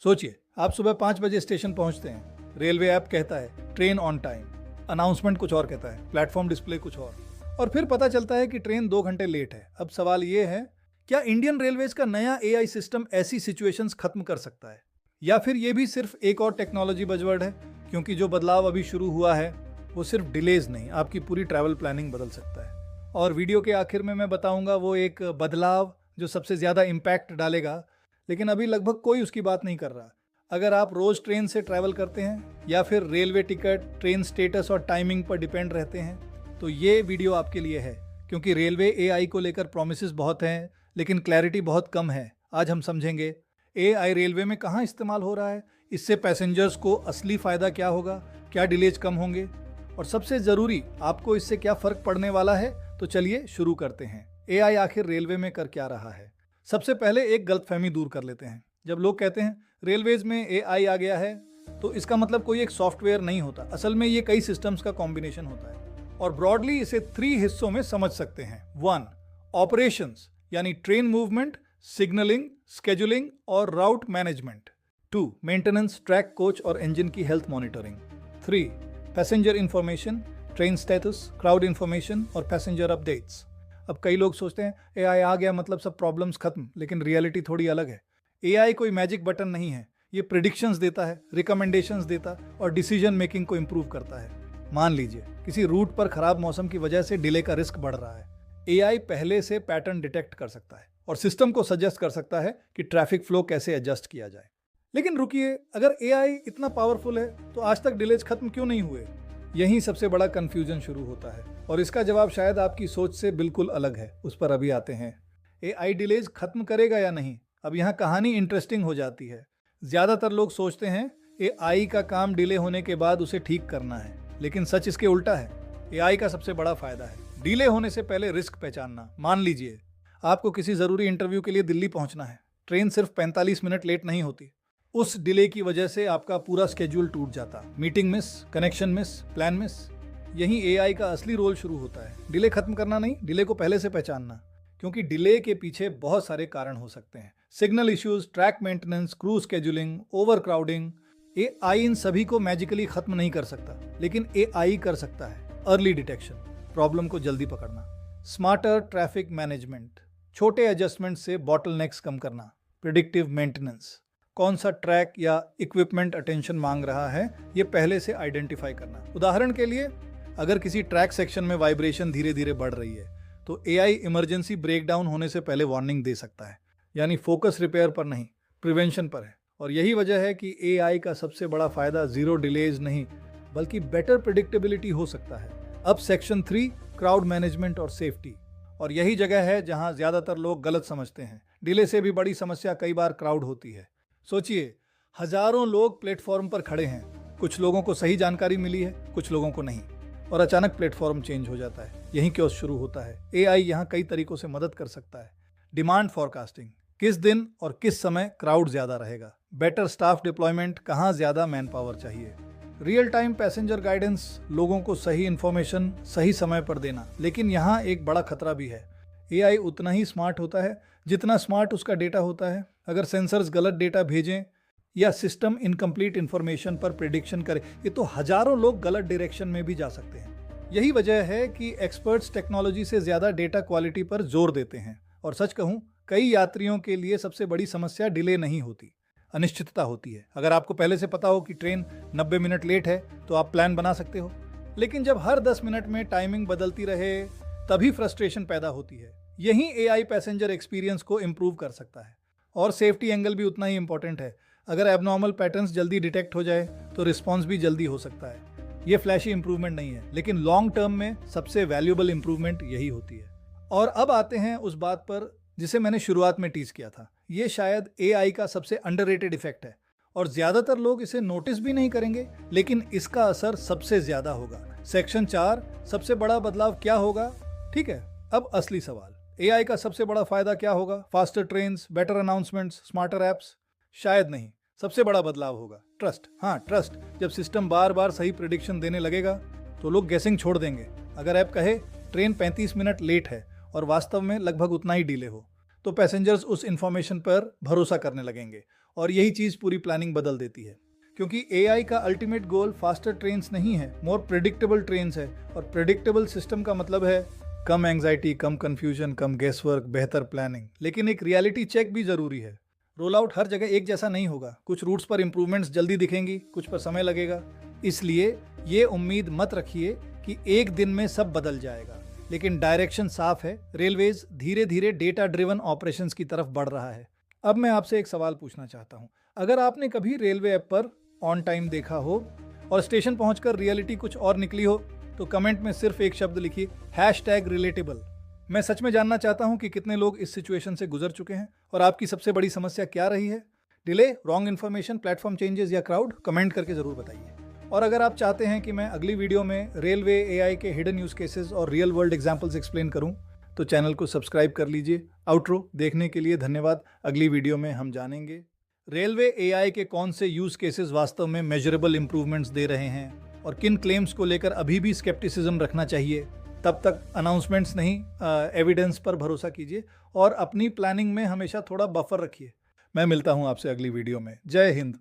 सोचिए, आप सुबह 5 बजे स्टेशन पहुंचते हैं, रेलवे ऐप कहता है ट्रेन ऑन टाइम, अनाउंसमेंट कुछ और कहता है, प्लेटफॉर्म डिस्प्ले कुछ और फिर पता चलता है कि ट्रेन 2 घंटे लेट है। अब सवाल ये है, क्या इंडियन रेलवेज का नया एआई सिस्टम ऐसी सिचुएशंस खत्म कर सकता है, या फिर ये भी सिर्फ एक और टेक्नोलॉजी बजवर्ड है? क्योंकि जो बदलाव अभी शुरू हुआ है वो सिर्फ डिलेज नहीं, आपकी पूरी ट्रैवल प्लानिंग बदल सकता है। और वीडियो के आखिर में मैं बताऊंगा वो एक बदलाव जो सबसे ज़्यादा इम्पैक्ट डालेगा, लेकिन अभी लगभग कोई उसकी बात नहीं कर रहा। अगर आप रोज़ ट्रेन से ट्रैवल करते हैं या फिर रेलवे टिकट, ट्रेन स्टेटस और टाइमिंग पर डिपेंड रहते हैं, तो ये वीडियो आपके लिए है। क्योंकि रेलवे एआई को लेकर प्रॉमिसेस बहुत हैं, लेकिन क्लैरिटी बहुत कम है। आज हम समझेंगे एआई रेलवे में कहाँ इस्तेमाल हो रहा है, इससे पैसेंजर्स को असली फ़ायदा क्या होगा, क्या डिलेज कम होंगे, और सबसे ज़रूरी आपको इससे क्या फ़र्क पड़ने वाला है। तो चलिए शुरू करते हैं। एआई आखिर रेलवे में कर क्या रहा है? सबसे पहले एक गलतफहमी दूर कर लेते हैं। जब लोग कहते हैं रेलवेज में एआई आ गया है, तो इसका मतलब कोई एक सॉफ्टवेयर नहीं होता। असल में ये कई सिस्टम्स का कॉम्बिनेशन होता है, और ब्रॉडली इसे 3 हिस्सों में समझ सकते हैं। 1. ऑपरेशंस, यानी ट्रेन मूवमेंट, सिग्नलिंग, स्केजुलिंग और राउट मैनेजमेंट। 2. मेंटेनेंस, ट्रैक, कोच और इंजन की health monitoring. 3. Passenger information, train status, crowd information और पैसेंजर अपडेट्स। अब कई लोग सोचते हैं एआई आ गया मतलब सब प्रॉब्लम्स खत्म, लेकिन रियलिटी थोड़ी अलग है। एआई कोई मैजिक बटन नहीं है। ये प्रिडिक्शंस देता है, रिकमेंडेशंस देता और डिसीजन मेकिंग को इंप्रूव करता है। मान लीजिए किसी रूट पर खराब मौसम की वजह से डिले का रिस्क बढ़ रहा है। एआई पहले से पैटर्न डिटेक्ट कर सकता है और सिस्टम को सजेस्ट कर सकता है कि ट्रैफिक फ्लो कैसे एडजस्ट किया जाए। लेकिन रुकिए, अगर एआई इतना पावरफुल है तो आज तक डिलेज खत्म क्यों नहीं हुए? यहीं सबसे बड़ा कंफ्यूजन शुरू होता है, और इसका जवाब शायद आपकी सोच से बिल्कुल अलग है। उस पर अभी आते हैं। एआई डिलेज खत्म करेगा या नहीं? अब यहाँ कहानी इंटरेस्टिंग हो जाती है। ज़्यादातर लोग सोचते हैं एआई का काम डिले होने के बाद उसे ठीक करना है, लेकिन सच इसके उल्टा है। एआई का सबसे बड़ा फायदा है डिले होने से पहले रिस्क पहचानना। मान लीजिए आपको किसी ज़रूरी इंटरव्यू के लिए दिल्ली पहुँचना है। ट्रेन सिर्फ 45 मिनट लेट नहीं होती। उस डिले की वजह से आपका पूरा स्केड्यूल टूट जाता, meeting miss, connection miss, plan miss. यहीं एआई का असली रोल शुरू होता है। डिले खत्म करना नहीं, डिले को पहले से पहचानना, क्योंकि डिले के पीछे बहुत सारे कारण हो सकते हैं। Signal issues, track maintenance, crew scheduling, overcrowding. AI इन सभी को मैजिकली खत्म नहीं कर सकता, लेकिन एआई कर सकता है अर्ली डिटेक्शन, प्रॉब्लम को जल्दी पकड़ना, स्मार्टर ट्रैफिक मैनेजमेंट, छोटे एडजस्टमेंट से बॉटलनेक्स कम करना, प्रिडिक्टिव मेंटेनेंस, कौन सा ट्रैक या इक्विपमेंट अटेंशन मांग रहा है ये पहले से आइडेंटिफाई करना। उदाहरण के लिए, अगर किसी ट्रैक सेक्शन में वाइब्रेशन धीरे धीरे बढ़ रही है तो एआई इमरजेंसी ब्रेकडाउन होने से पहले वार्निंग दे सकता है। यानी फोकस रिपेयर पर नहीं, प्रिवेंशन पर है। और यही वजह है कि एआई का सबसे बड़ा फायदा जीरो डिलेज नहीं, बल्कि बेटर प्रिडिक्टेबिलिटी हो सकता है। अब सेक्शन 3, क्राउड मैनेजमेंट और सेफ्टी। और यही जगह है जहां ज्यादातर लोग गलत समझते हैं। डिले से भी बड़ी समस्या कई बार क्राउड होती है। सोचिए, हजारों लोग प्लेटफॉर्म पर खड़े हैं। कुछ लोगों को सही जानकारी मिली है, कुछ लोगों को नहीं, और अचानक प्लेटफॉर्म चेंज हो जाता है। यही क्योस शुरू होता है। एआई यहाँ कई तरीकों से मदद कर सकता है। डिमांड फॉरकास्टिंग, किस दिन और किस समय क्राउड ज्यादा रहेगा। बेटर स्टाफ डिप्लॉयमेंट, कहाँ ज्यादा मैन पावर चाहिए। रियल टाइम पैसेंजर गाइडेंस, लोगों को सही इंफॉर्मेशन सही समय पर देना। लेकिन यहाँ एक बड़ा खतरा भी है। एआई उतना ही स्मार्ट होता है जितना स्मार्ट उसका डेटा होता है। अगर सेंसर्स गलत डेटा भेजें या सिस्टम इनकम्प्लीट इंफॉर्मेशन पर प्रिडिक्शन करे, ये तो हजारों लोग गलत डायरेक्शन में भी जा सकते हैं। यही वजह है कि एक्सपर्ट्स टेक्नोलॉजी से ज़्यादा डेटा क्वालिटी पर जोर देते हैं। और सच कहूँ, कई यात्रियों के लिए सबसे बड़ी समस्या डिले नहीं होती, अनिश्चितता होती है। अगर आपको पहले से पता हो कि ट्रेन 90 मिनट लेट है तो आप प्लान बना सकते हो, लेकिन जब हर 10 मिनट में टाइमिंग बदलती रहे तभी फ्रस्ट्रेशन पैदा होती है। यही एआई पैसेंजर एक्सपीरियंस को इम्प्रूव कर सकता है। और सेफ्टी एंगल भी उतना ही इंपॉर्टेंट है। अगर एबनॉर्मल पैटर्न्स जल्दी डिटेक्ट हो जाए तो रिस्पॉन्स भी जल्दी हो सकता है। ये फ्लैशी इंप्रूवमेंट नहीं है, लेकिन लॉन्ग टर्म में सबसे वैल्यूएबल इंप्रूवमेंट यही होती है। और अब आते हैं उस बात पर जिसे मैंने शुरुआत में टीज किया था। ये शायद एआई का सबसे अंडररेटेड इफेक्ट है, और ज्यादातर लोग इसे नोटिस भी नहीं करेंगे, लेकिन इसका असर सबसे ज्यादा होगा। सेक्शन 4, सबसे बड़ा बदलाव क्या होगा? ठीक है, अब असली सवाल, एआई का सबसे बड़ा फायदा क्या होगा? Faster trains, better announcements, smarter apps? शायद नहीं। सबसे बड़ा बदलाव होगा ट्रस्ट। हाँ, ट्रस्ट। जब सिस्टम बार बार सही प्रेडिक्शन देने लगेगा तो लोग गेसिंग छोड़ देंगे। अगर ऐप कहे ट्रेन 35 मिनट लेट है और वास्तव में लगभग उतना ही डिले हो, तो पैसेंजर्स उस इंफॉर्मेशन पर भरोसा करने लगेंगे और यही चीज़ पूरी प्लानिंग बदल देती है। क्योंकि एआई का अल्टीमेट गोल फास्टर ट्रेन्स नहीं है, मोर प्रेडिक्टेबल ट्रेन्स है। और प्रेडिक्टेबल सिस्टम का मतलब है कम एंग्जाइटी, कम कंफ्यूजन, कम गेसवर्क, बेहतर प्लानिंग। लेकिन एक रियलिटी चेक भी ज़रूरी है। रोल आउट हर जगह एक जैसा नहीं होगा। कुछ रूट्स पर इंप्रूवमेंट्स जल्दी दिखेंगी, कुछ पर समय लगेगा। इसलिए ये उम्मीद मत रखिए कि एक दिन में सब बदल जाएगा। लेकिन डायरेक्शन साफ है। रेलवेज धीरे धीरे डेटा ड्रिवन ऑपरेशंस की तरफ बढ़ रहा है। अब मैं आपसे एक सवाल पूछना चाहता हूँ। अगर आपने कभी रेलवे ऐप पर ऑन टाइम देखा हो और स्टेशन पहुंचकर रियलिटी कुछ और निकली हो, तो कमेंट में सिर्फ एक शब्द लिखिए, #relatable। मैं सच में जानना चाहता हूं कि कितने लोग इस सिचुएशन से गुजर चुके हैं और आपकी सबसे बड़ी समस्या क्या रही है। Delay, wrong information, platform changes या क्राउड? कमेंट करके जरूर बताइए। और अगर आप चाहते हैं कि मैं अगली वीडियो में रेलवे एआई के हिडन यूज केसेस और रियल वर्ल्ड एग्जांपल्स एक्सप्लेन करूं, तो चैनल को सब्सक्राइब कर लीजिए। आउटरो देखने के लिए धन्यवाद। अगली वीडियो में हम जानेंगे रेलवे एआई के कौन से यूज केसेस वास्तव में मेजरेबल इंप्रूवमेंट्स दे रहे हैं और किन क्लेम्स को लेकर अभी भी स्केप्टिसिज्म रखना चाहिए। तब तक अनाउंसमेंट्स नहीं, एविडेंस पर भरोसा कीजिए और अपनी प्लानिंग में हमेशा थोड़ा बफर रखिए। मैं मिलता हूं आपसे अगली वीडियो में। जय हिंद।